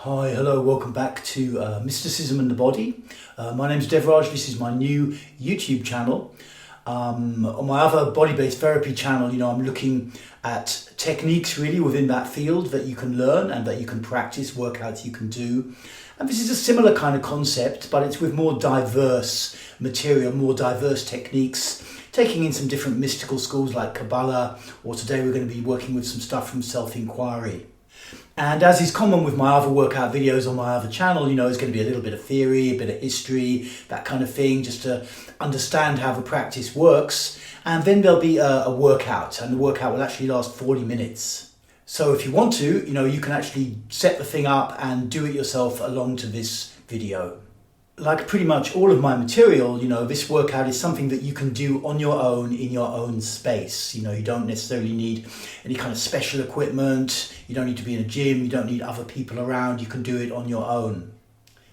Hi, hello, welcome back to Mysticism and the Body. My name's Devraj, this is my new YouTube channel. On my other body-based therapy channel, I'm looking at techniques really within that field that you can learn and that you can practice, workouts you can do. And this is a similar kind of concept, but it's with more diverse material, more diverse techniques, taking in some different mystical schools like Kabbalah, or today we're going to be working with some stuff from self-inquiry. And as is common with my other workout videos on my other channel, it's going to be a little bit of theory, a bit of history, that kind of thing, just to understand how the practice works. And then there'll be a workout, and the workout will actually last 40 minutes. So if you want to, you can actually set the thing up and do it yourself along to this video. Like pretty much all of my material, this workout is something that you can do on your own in your own space. You don't necessarily need any kind of special equipment. You don't need to be in a gym. You don't need other people around. You can do it on your own.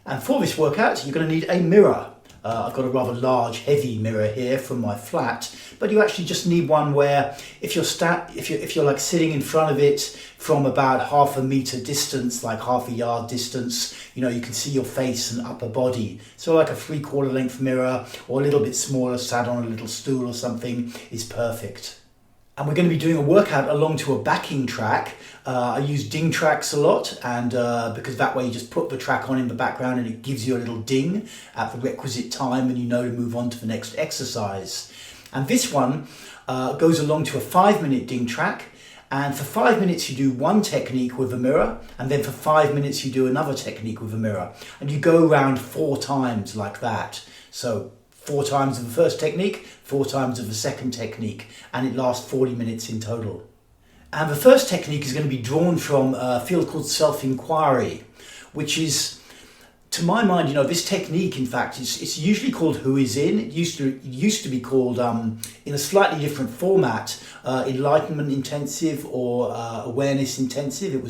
And for this workout, you're going to need a mirror. I've got a rather large, heavy mirror here from my flat, but you actually just need one where if you're like sitting in front of it from about half a meter distance, like half a yard distance, you can see your face and upper body. So like a 3/4 length mirror or a little bit smaller, sat on a little stool or something is perfect. And we're going to be doing a workout along to a backing track. I use ding tracks a lot, and because that way you just put the track on in the background and it gives you a little ding at the requisite time and you know to move on to the next exercise. And this one goes along to a 5-minute ding track, and for 5 minutes you do one technique with a mirror, and then for 5 minutes you do another technique with a mirror. And you go around 4 times like that. So 4 times of the first technique, 4 times of the second technique, and it lasts 40 minutes in total. And the first technique is going to be drawn from a field called self-inquiry, which is, to my mind, this technique, in fact, it's usually called Who Is In. It used to be called, in a slightly different format, Enlightenment Intensive or Awareness Intensive.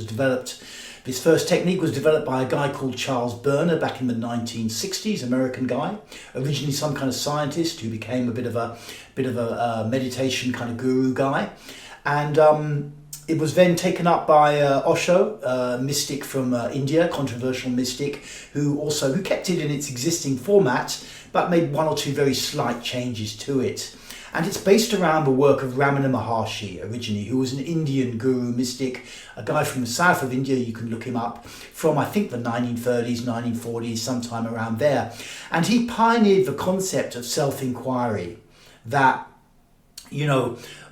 This first technique was developed by a guy called Charles Berner back in the 1960s, American guy, originally some kind of scientist who became a bit of a meditation kind of guru guy. And it was then taken up by Osho, a mystic from India, controversial mystic, who kept it in its existing format, but made 1 or 2 very slight changes to it. And it's based around the work of Ramana Maharshi originally, who was an Indian guru mystic, a guy from the south of India. You can look him up from, I think, the 1930s, 1940s, sometime around there. And he pioneered the concept of self-inquiry, that,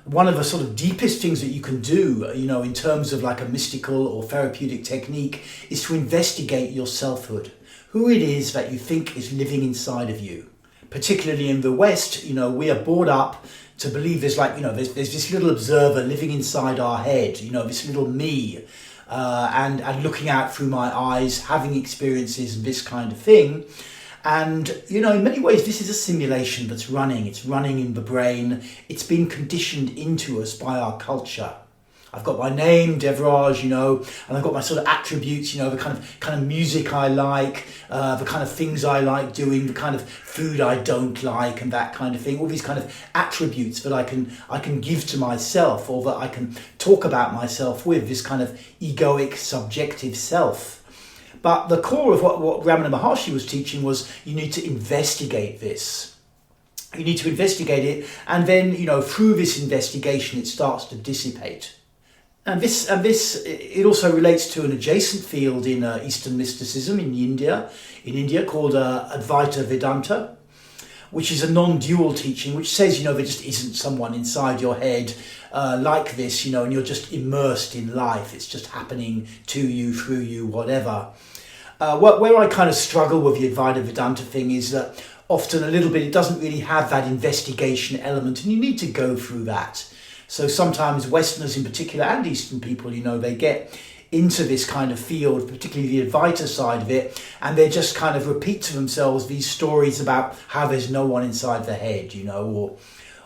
one of the sort of deepest things that you can do, in terms of like a mystical or therapeutic technique, is to investigate your selfhood, who it is that you think is living inside of you. Particularly in the West, we are brought up to believe there's this little observer living inside our head, this little me, and looking out through my eyes, having experiences and this kind of thing. And, in many ways, this is a simulation that's running. It's running in the brain. It's been conditioned into us by our culture. I've got my name, Devraj, and I've got my sort of attributes, the kind of music I like, the kind of things I like doing, the kind of food I don't like, and that kind of thing. All these kind of attributes that I can give to myself, or that I can talk about myself with, this kind of egoic, subjective self. But the core of what Ramana Maharshi was teaching was you need to investigate this. You need to investigate it, and then, through this investigation, it starts to dissipate. And this it also relates to an adjacent field in Eastern mysticism in India called Advaita Vedanta, which is a non-dual teaching, which says, there just isn't someone inside your head like this, and you're just immersed in life. It's just happening to you, through you, whatever. Where I kind of struggle with the Advaita Vedanta thing is that often a little bit it doesn't really have that investigation element, and you need to go through that. So sometimes Westerners in particular, and Eastern people, they get into this kind of field, particularly the Advaita side of it, and they just kind of repeat to themselves these stories about how there's no one inside the head,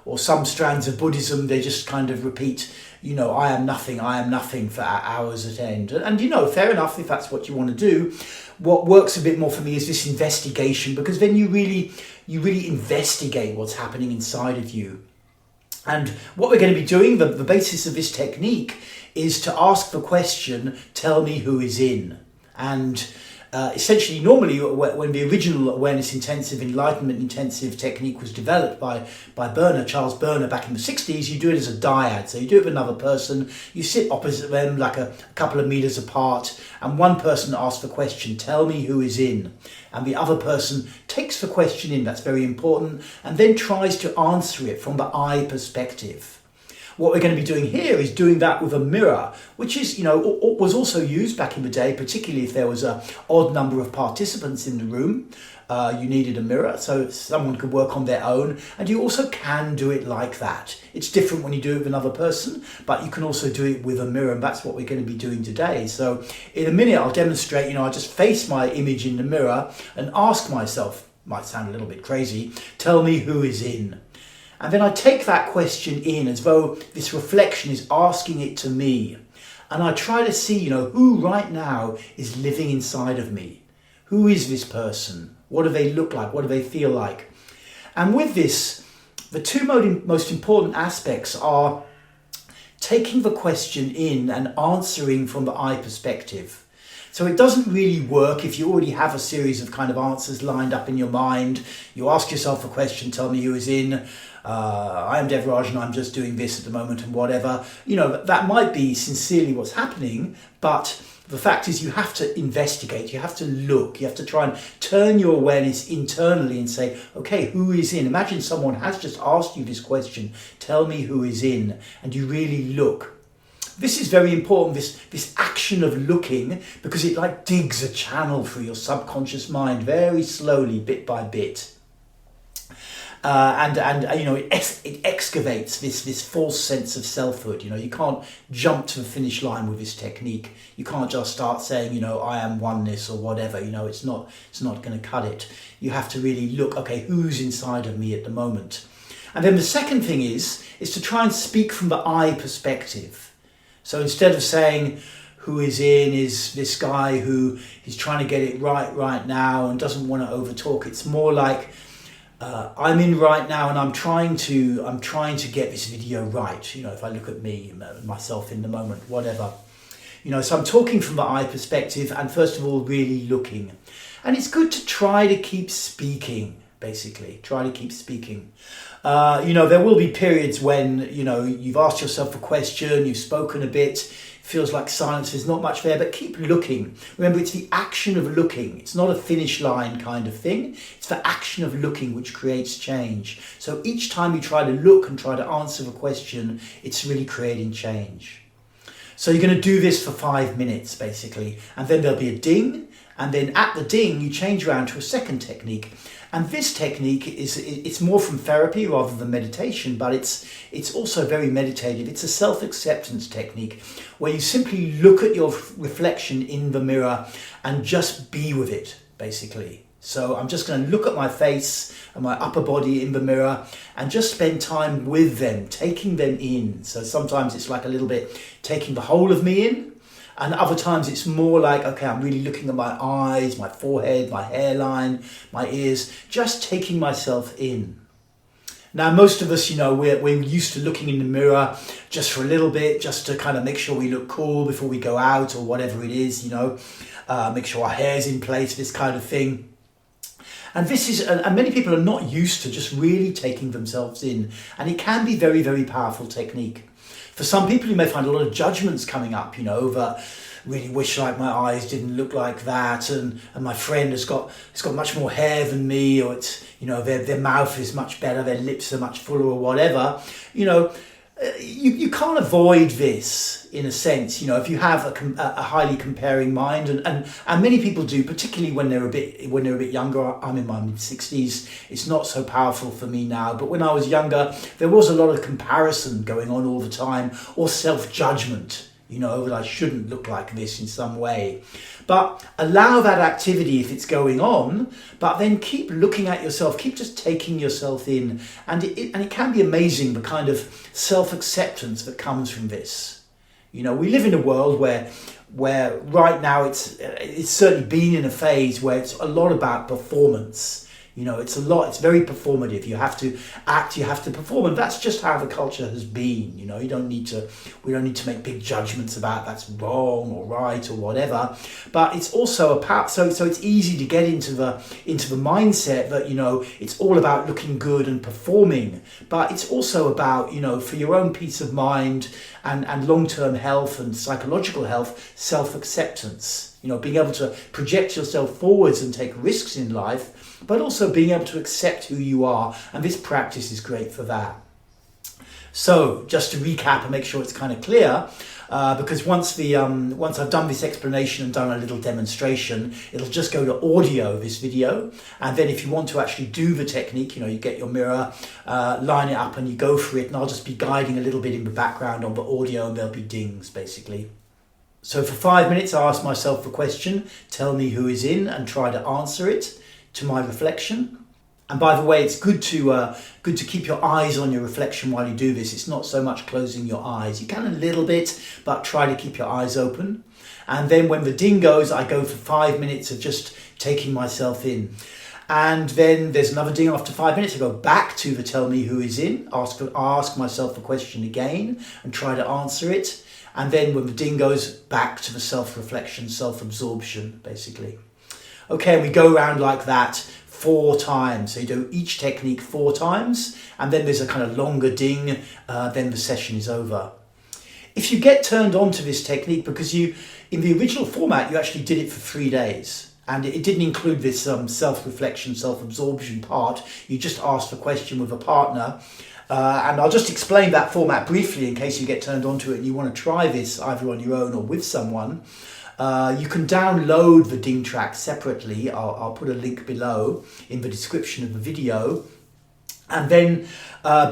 or some strands of Buddhism, they just kind of repeat, I am nothing for hours at end. And fair enough if that's what you want to do. What works a bit more for me is this investigation, because then you really investigate what's happening inside of you. And what we're going to be doing, the basis of this technique, is to ask the question, tell me who is in. And essentially, normally, when the original awareness intensive, enlightenment intensive technique was developed by Charles Berner, back in the 60s, you do it as a dyad. So you do it with another person, you sit opposite them like a couple of meters apart, and one person asks the question, tell me who is in. And the other person takes the question in, that's very important, and then tries to answer it from the I perspective. What we're going to be doing here is doing that with a mirror, which is, was also used back in the day, particularly if there was an odd number of participants in the room. You needed a mirror so someone could work on their own, and you also can do it like that. It's different when you do it with another person, but you can also do it with a mirror, and that's what we're going to be doing today. So in a minute I'll demonstrate, I just face my image in the mirror and ask myself, might sound a little bit crazy, tell me who is in. And then I take that question in as though this reflection is asking it to me. And I try to see, who right now is living inside of me. Who is this person? What do they look like? What do they feel like? And with this, the two most important aspects are taking the question in and answering from the I perspective. So it doesn't really work if you already have a series of kind of answers lined up in your mind. You ask yourself a question, tell me who is in. I am Devraj and I'm just doing this at the moment and whatever. That might be sincerely what's happening, but the fact is you have to investigate, you have to look, you have to try and turn your awareness internally and say, okay, who is in? Imagine someone has just asked you this question, tell me who is in, and you really look. This is very important, this action of looking, because it like digs a channel through your subconscious mind very slowly, bit by bit. It excavates this false sense of selfhood. You can't jump to the finish line with this technique. You can't just start saying, I am oneness or whatever. It's not going to cut it. You have to really look, okay, who's inside of me at the moment? And then the second thing is to try and speak from the I perspective. So instead of saying who is in is this guy who is trying to get it right now and doesn't want to overtalk, it's more like I'm in right now and I'm trying to get this video right. If I look at me, myself in the moment, whatever. So I'm talking from the I perspective and first of all really looking. And it's good to try to keep speaking, basically. Try to keep speaking. There will be periods when, you've asked yourself a question, you've spoken a bit, feels like silence, there's not much there, but keep looking. Remember, it's the action of looking. It's not a finish line kind of thing. It's the action of looking which creates change. So each time you try to look and try to answer the question, it's really creating change. So you're going to do this for 5 minutes, basically, and then there'll be a ding, and then at the ding, you change around to a second technique. And this technique it's more from therapy rather than meditation, but it's also very meditative. It's a self-acceptance technique where you simply look at your reflection in the mirror and just be with it, basically. So I'm just going to look at my face and my upper body in the mirror and just spend time with them, taking them in. So sometimes it's like a little bit taking the whole of me in. And other times it's more like, okay, I'm really looking at my eyes, my forehead, my hairline, my ears, just taking myself in. Now, most of us, we're used to looking in the mirror just for a little bit, just to kind of make sure we look cool before we go out or whatever it is, make sure our hair's in place, this kind of thing. And and many people are not used to just really taking themselves in. And it can be very, very powerful technique. For some people, you may find a lot of judgments coming up, that really wish like my eyes didn't look like that, and my friend has got much more hair than me, or it's, their mouth is much better, their lips are much fuller, or whatever. You can't avoid this in a sense, if you have a highly comparing mind, and many people do, particularly when they're a bit younger. I'm in my mid-60s. It's not so powerful for me now, but when I was younger, there was a lot of comparison going on all the time, or self-judgment, that I shouldn't look like this in some way. But allow that activity if it's going on, but then keep looking at yourself, keep just taking yourself in. And it can be amazing, the kind of self-acceptance that comes from this. We live in a world where right now it's certainly been in a phase where it's a lot about performance. You know, it's a lot, it's very performative. You have to act, you have to perform, and that's just how the culture has been. You know, we don't need to make big judgments about that's wrong or right or whatever. But it's also so it's easy to get into the mindset that, you know, it's all about looking good and performing. But it's also about, you know, for your own peace of mind and long-term health and psychological health, self-acceptance. You know, being able to project yourself forwards and take risks in life, but also being able to accept who you are. And this practice is great for that. So just to recap and make sure it's kind of clear, because once I've done this explanation and done a little demonstration, it'll just go to audio, this video. And then if you want to actually do the technique, you know, you get your mirror, line it up and you go for it. And I'll just be guiding a little bit in the background on the audio, and there'll be dings basically. So for 5 minutes, I ask myself the question, tell me who is in, and try to answer it to my reflection. And by the way, it's good to keep your eyes on your reflection while you do this. It's not so much closing your eyes. You can a little bit, but try to keep your eyes open. And then when the ding goes, I go for 5 minutes of just taking myself in. And then there's another ding after 5 minutes. I go back to the tell me who is in, ask myself the question again and try to answer it. And then when the ding goes, back to the self-reflection, self-absorption, basically. Okay, we go around like that 4 times. So you do each technique 4 times, and then there's a kind of longer ding, then the session is over. If you get turned on to this technique, because in the original format, you actually did it for 3 days, and it didn't include this self-reflection, self-absorption part. You just asked the question with a partner. And I'll just explain that format briefly in case you get turned onto it and you want to try this either on your own or with someone. You can download the ding track separately. I'll put a link below in the description of the video. And then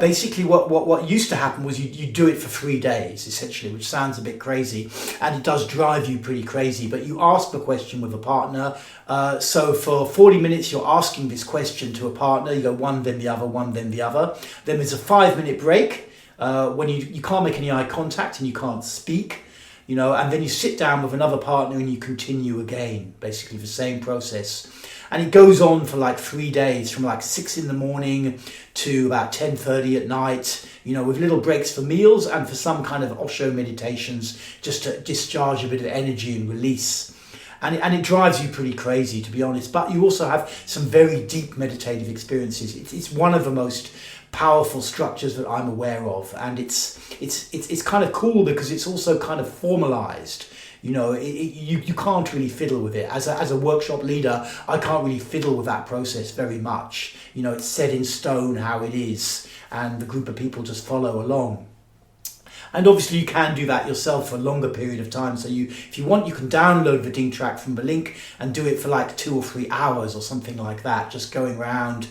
basically what used to happen was you do it for 3 days, essentially, which sounds a bit crazy. And it does drive you pretty crazy. But you ask the question with a partner. So for 40 minutes, you're asking this question to a partner. You go one, then the other, one, then the other. Then there's a 5-minute break when you can't make any eye contact and you can't speak. You know, and then you sit down with another partner and you continue again, basically the same process. And it goes on for like 3 days, from like 6 in the morning to about 10:30 at night, you know, with little breaks for meals and for some kind of Osho meditations, just to discharge a bit of energy and release. And it drives you pretty crazy, to be honest. But you also have some very deep meditative experiences. It's one of the most powerful structures that I'm aware of, and it's kind of cool because it's also kind of formalized. You know, you can't really fiddle with it. As a workshop leader, I can't really fiddle with that process very much. You know, it's set in stone how it is, and the group of people just follow along. And obviously you can do that yourself for a longer period of time. So if you want, you can download the ding track from the link and do it for like 2 or 3 hours or something like that, just going around.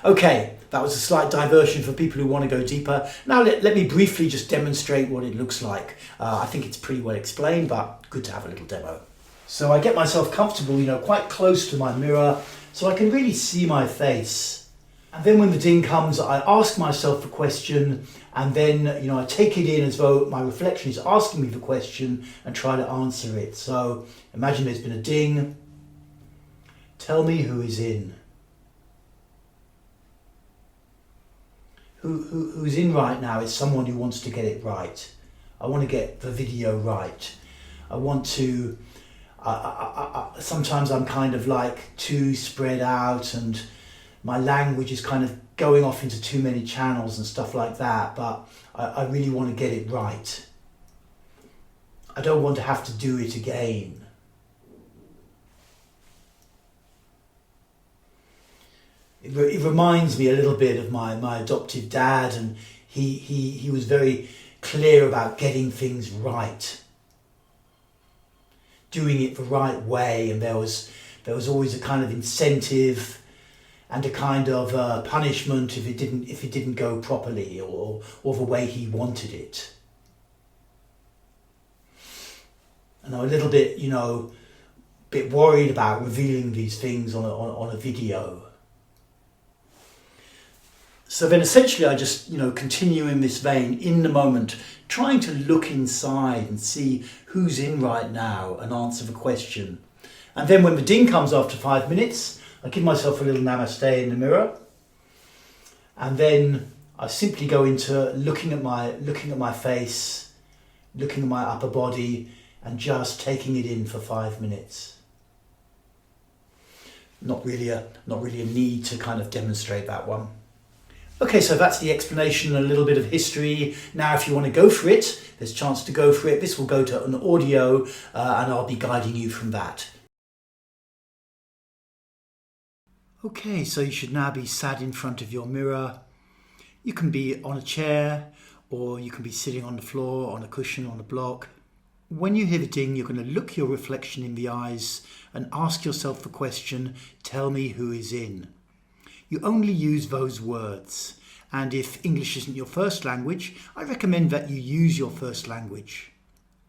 Okay, that was a slight diversion for people who want to go deeper. Now let me briefly just demonstrate what it looks like. I think it's pretty well explained, but good to have a little demo. So I get myself comfortable, you know, quite close to my mirror, so I can really see my face. And then when the ding comes, I ask myself the question, and then, you know, I take it in as though my reflection is asking me the question and try to answer it. So imagine there's been a ding. Tell me who is in. Who's in right now is someone who wants to get it right. I want to get the video right. I want to, sometimes I'm kind of like too spread out and my language is kind of going off into too many channels and stuff like that, but I really want to get it right. I don't want to have to do it again. It reminds me a little bit of my adoptive dad, and he was very clear about getting things right, doing it the right way, and there was always a kind of incentive and a kind of punishment if it didn't go properly or the way he wanted it. And I'm a little bit, you know, bit worried about revealing these things on a video. So then essentially I just, you know, continue in this vein, in the moment, trying to look inside and see who's in right now and answer the question. And then when the ding comes after 5 minutes, I I give myself a little namaste in the mirror, and then I simply go into looking at my face, looking at my upper body, and just taking it in for 5 minutes. Not really a need to kind of demonstrate that one. Okay, so that's the explanation and a little bit of history. Now, if you want to go for it, there's a chance to go for it. This will go to an audio and I'll be guiding you from that. Okay, so you should now be sat in front of your mirror. You can be on a chair or you can be sitting on the floor, on a cushion, on a block. When you hear the ding, you're going to look your reflection in the eyes and ask yourself the question, tell me who is in. You only use those words. And if English isn't your first language, I recommend that you use your first language.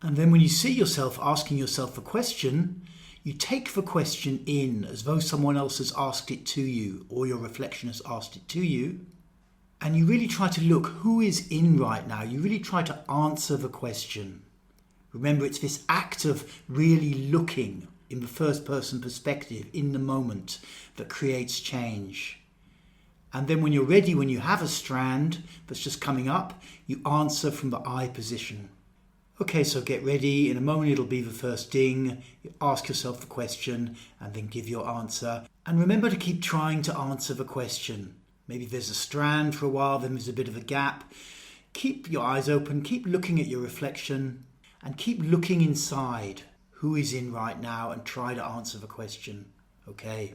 And then when you see yourself asking yourself a question, you take the question in as though someone else has asked it to you or your reflection has asked it to you. And you really try to look who is in right now. You really try to answer the question. Remember, it's this act of really looking in the first person perspective in the moment that creates change. And then when you're ready, when you have a strand that's just coming up, you answer from the I position. Okay, so get ready. In a moment, it'll be the first ding. You ask yourself the question and then give your answer. And remember to keep trying to answer the question. Maybe there's a strand for a while, then there's a bit of a gap. Keep your eyes open, keep looking at your reflection and keep looking inside who is in right now and try to answer the question. Okay.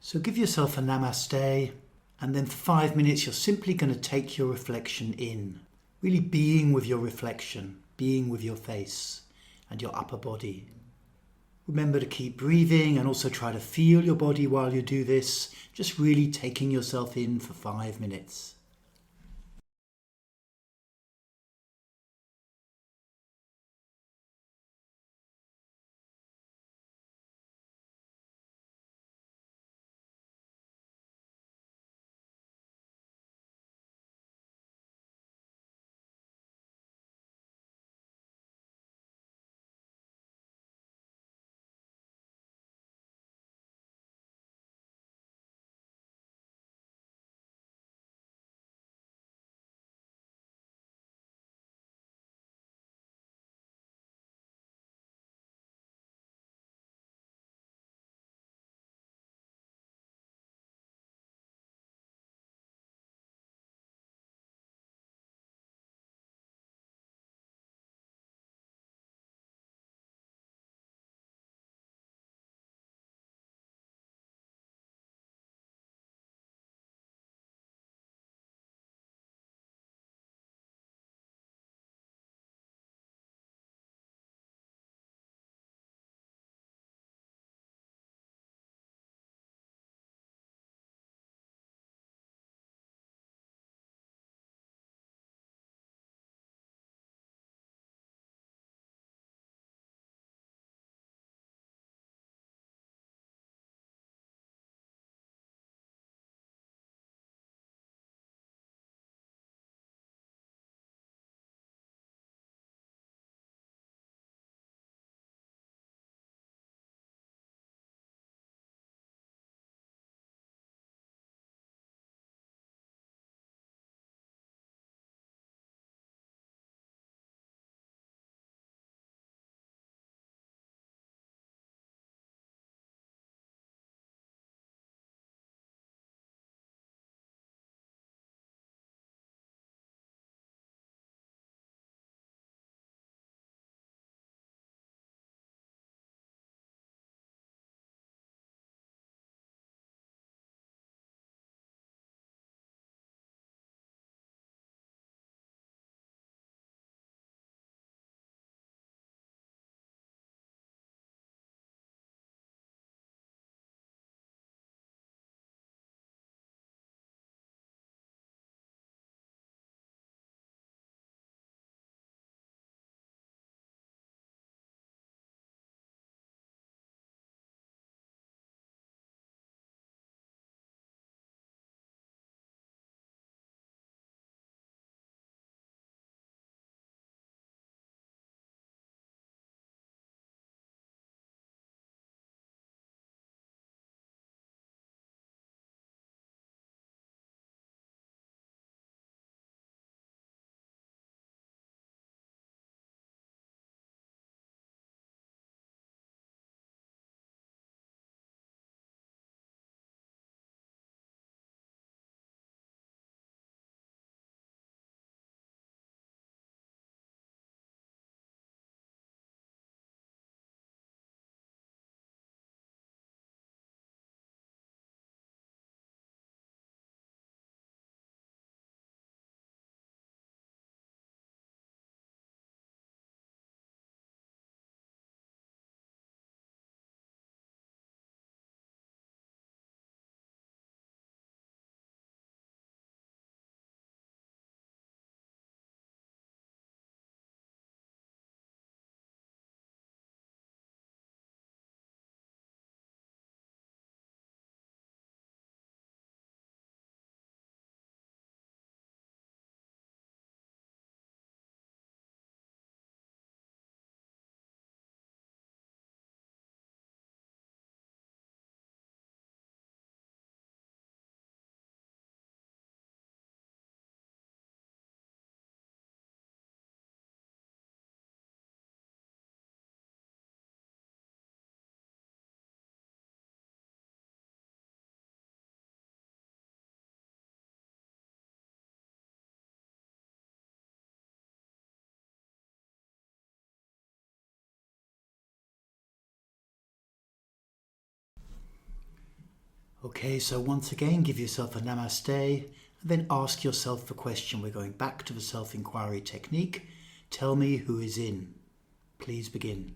So give yourself a namaste, and then for 5 minutes you're simply going to take your reflection in. Really being with your reflection, being with your face and your upper body. Remember to keep breathing and also try to feel your body while you do this, just really taking yourself in for 5 minutes. Okay, so once again, give yourself a namaste and then ask yourself the question. We're going back to the self-inquiry technique. Tell me who is in. Please begin.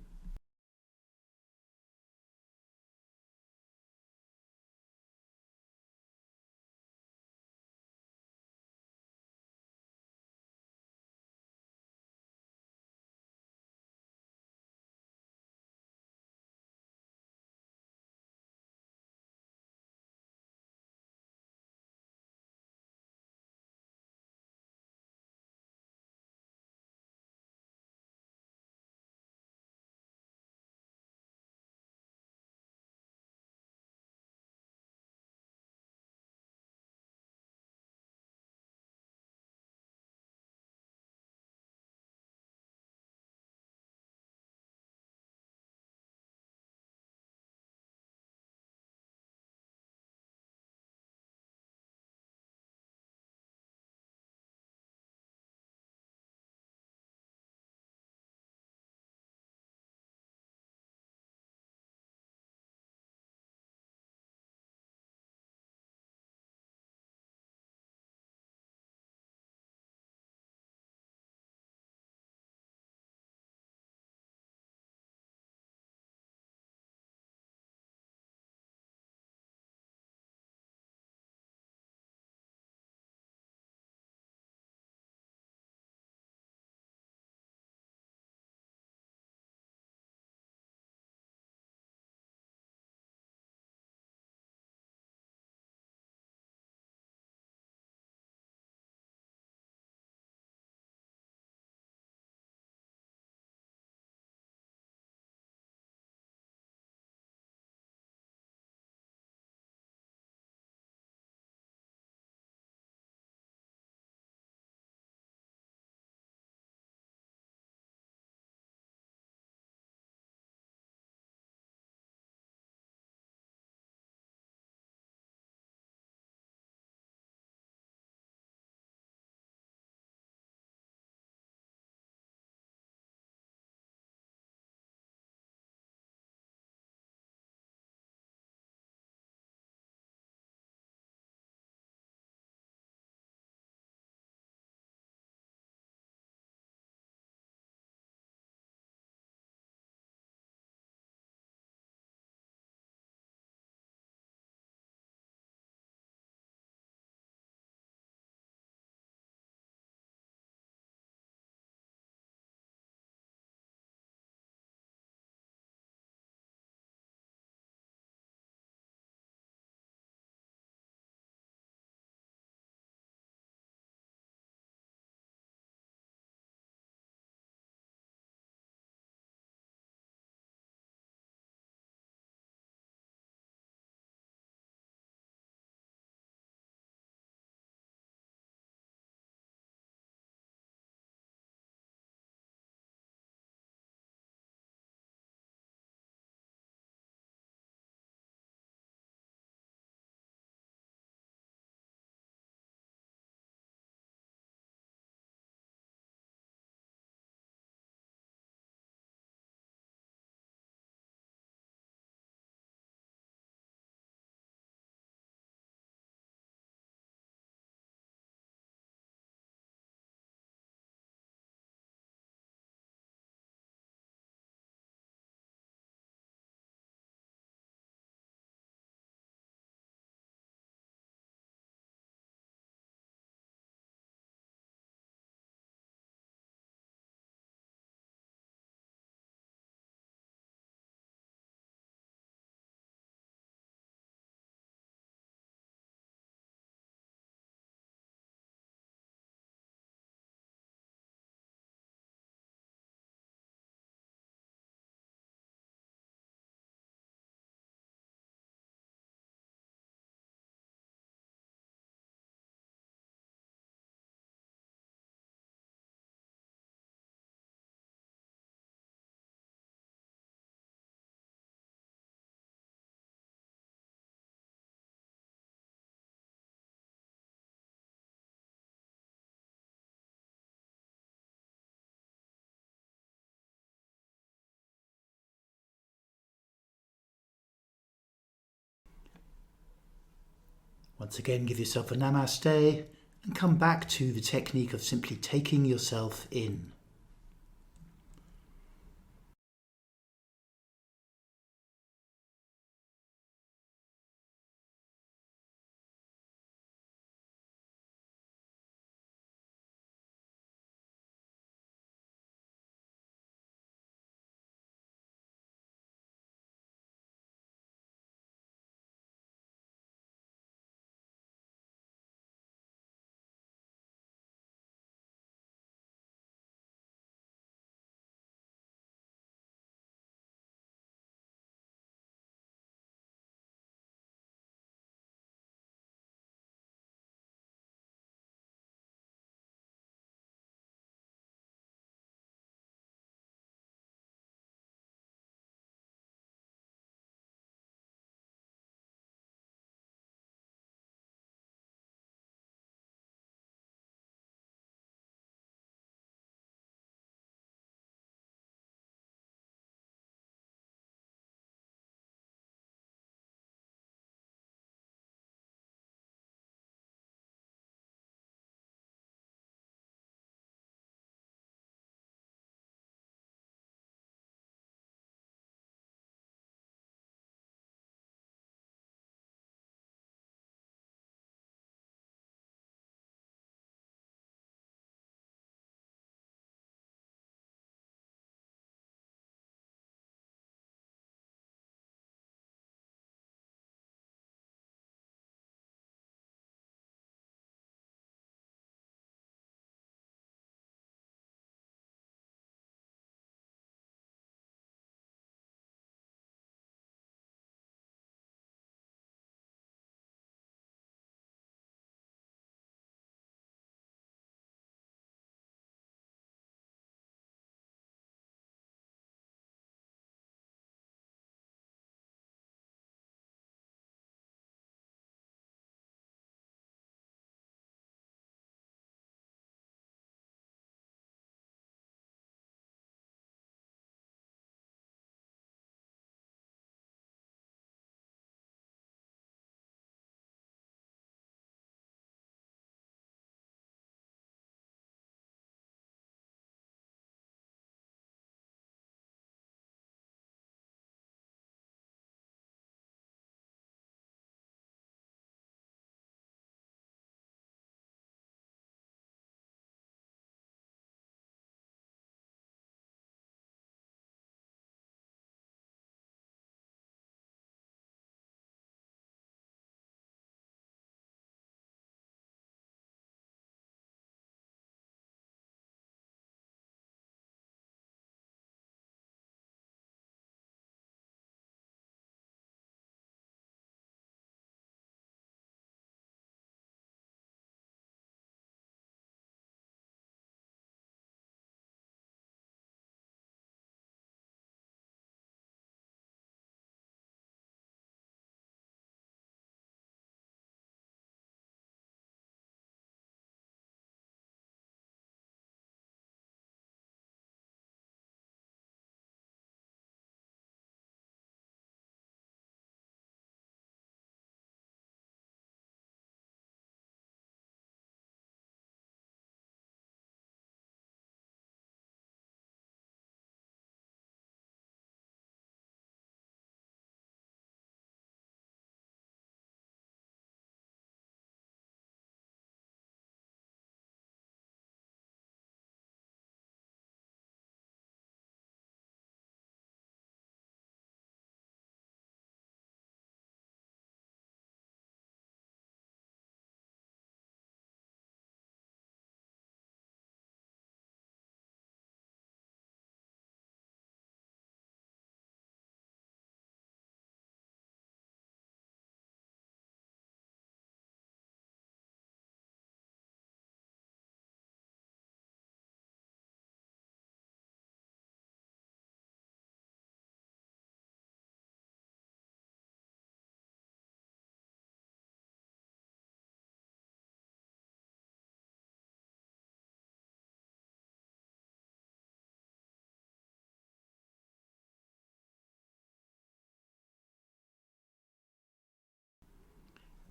Once again, give yourself a namaste and come back to the technique of simply taking yourself in.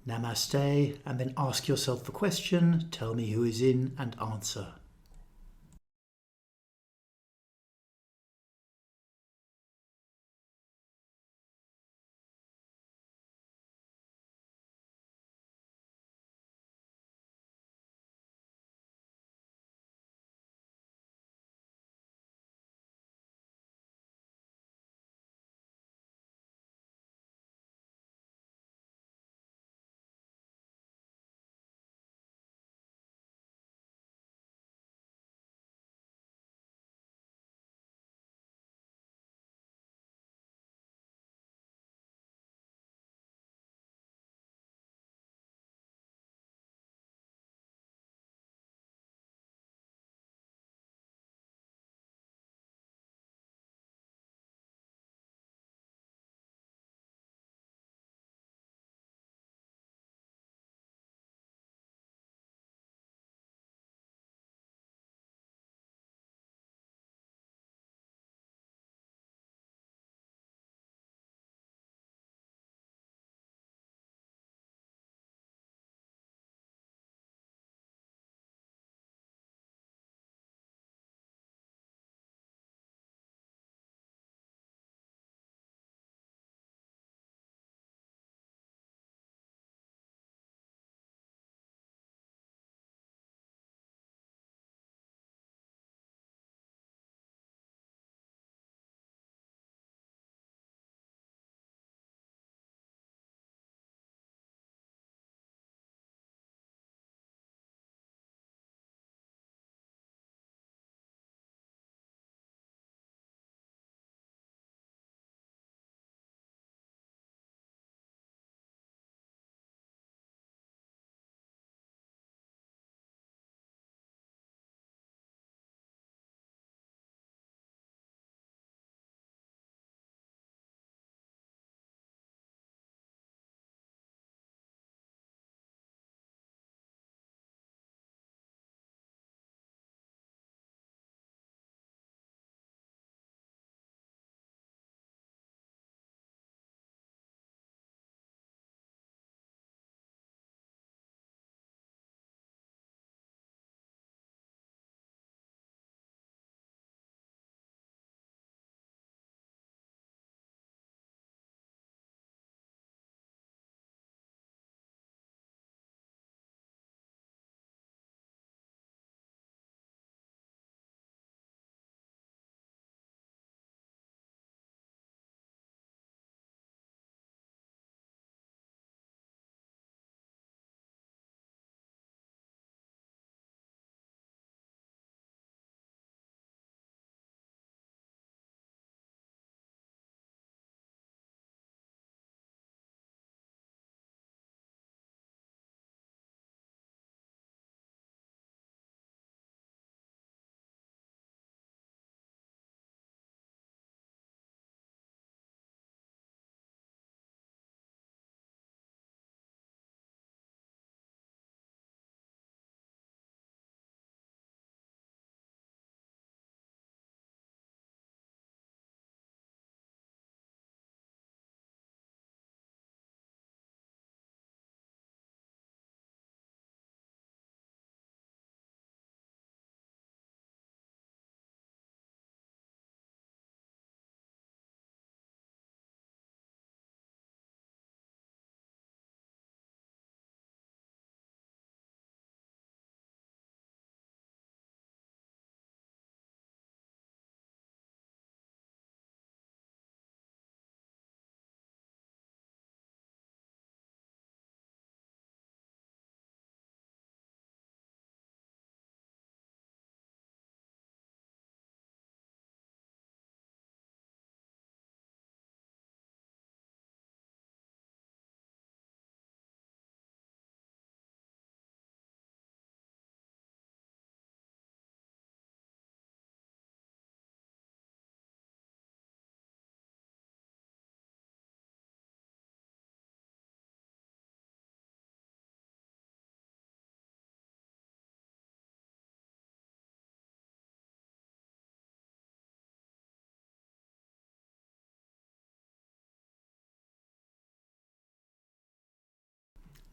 Namaste, and then ask yourself the question, tell me who is in, and answer.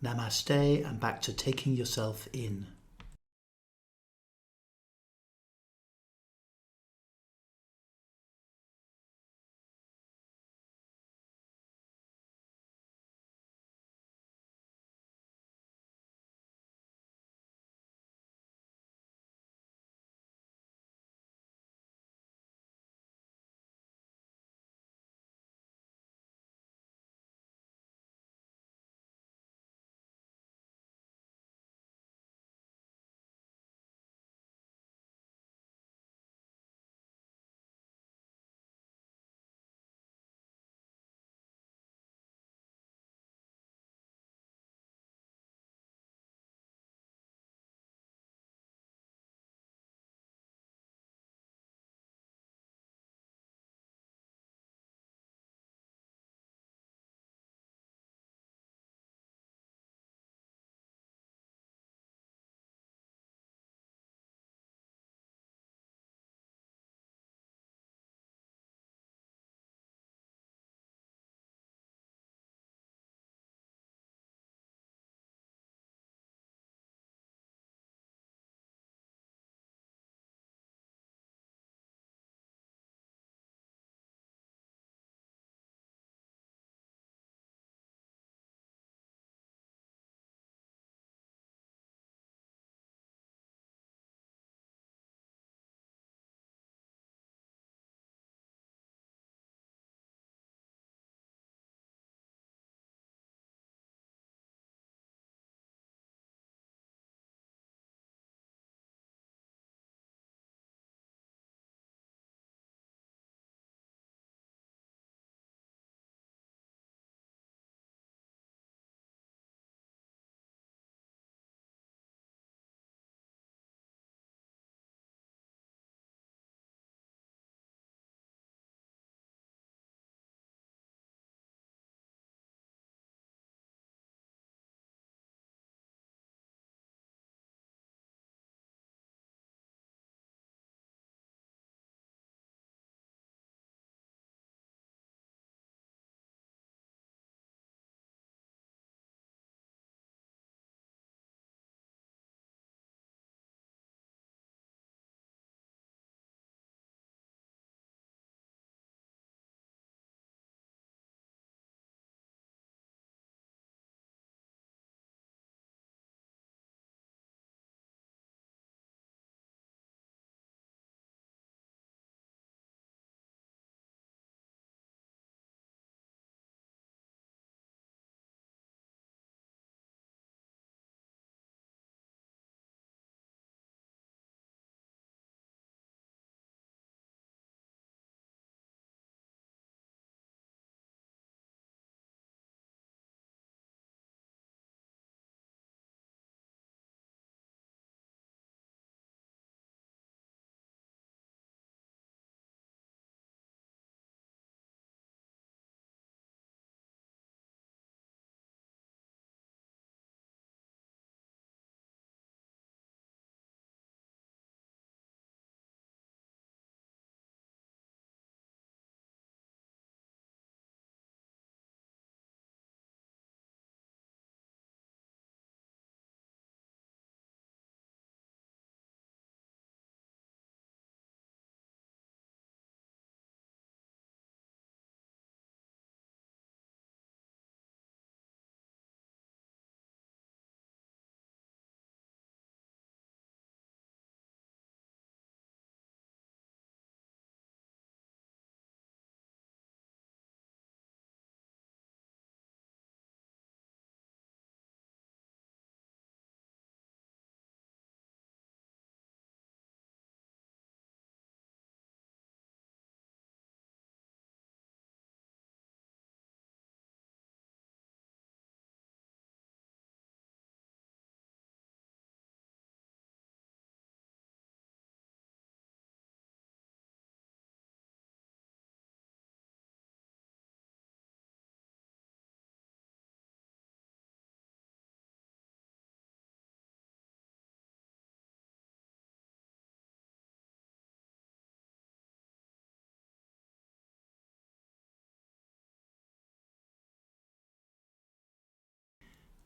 Namaste, and back to taking yourself in.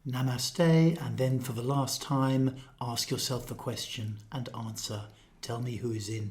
Namaste, and then for the last time, ask yourself the question and answer. Tell me who is in.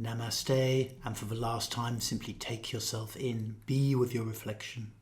Namaste, and for the last time, simply take yourself in, be with your reflection.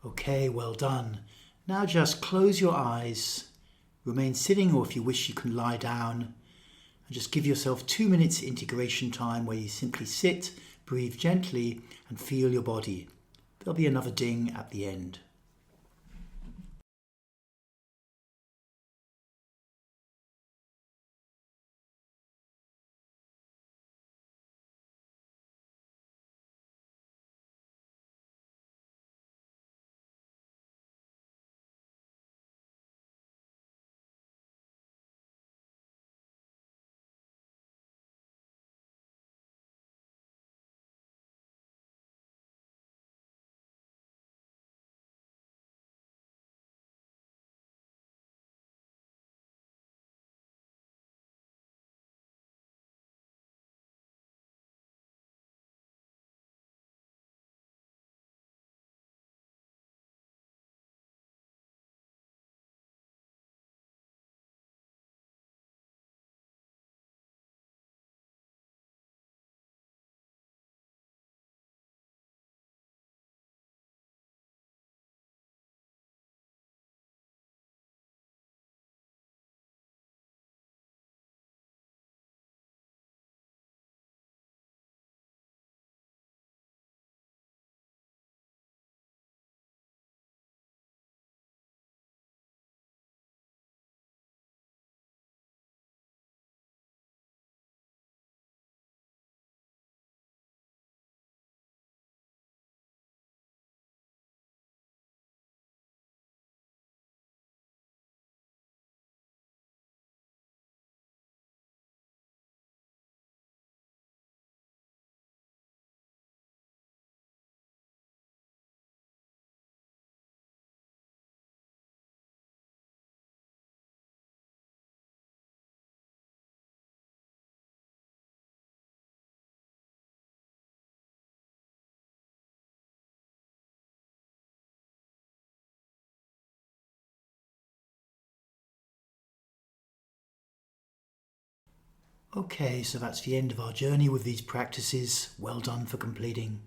Okay, well done. Now just close your eyes, remain sitting, or if you wish you can lie down, and just give yourself 2 minutes integration time where you simply sit, breathe gently and feel your body. There'll be another ding at the end. Okay, so that's the end of our journey with these practices. Well done for completing.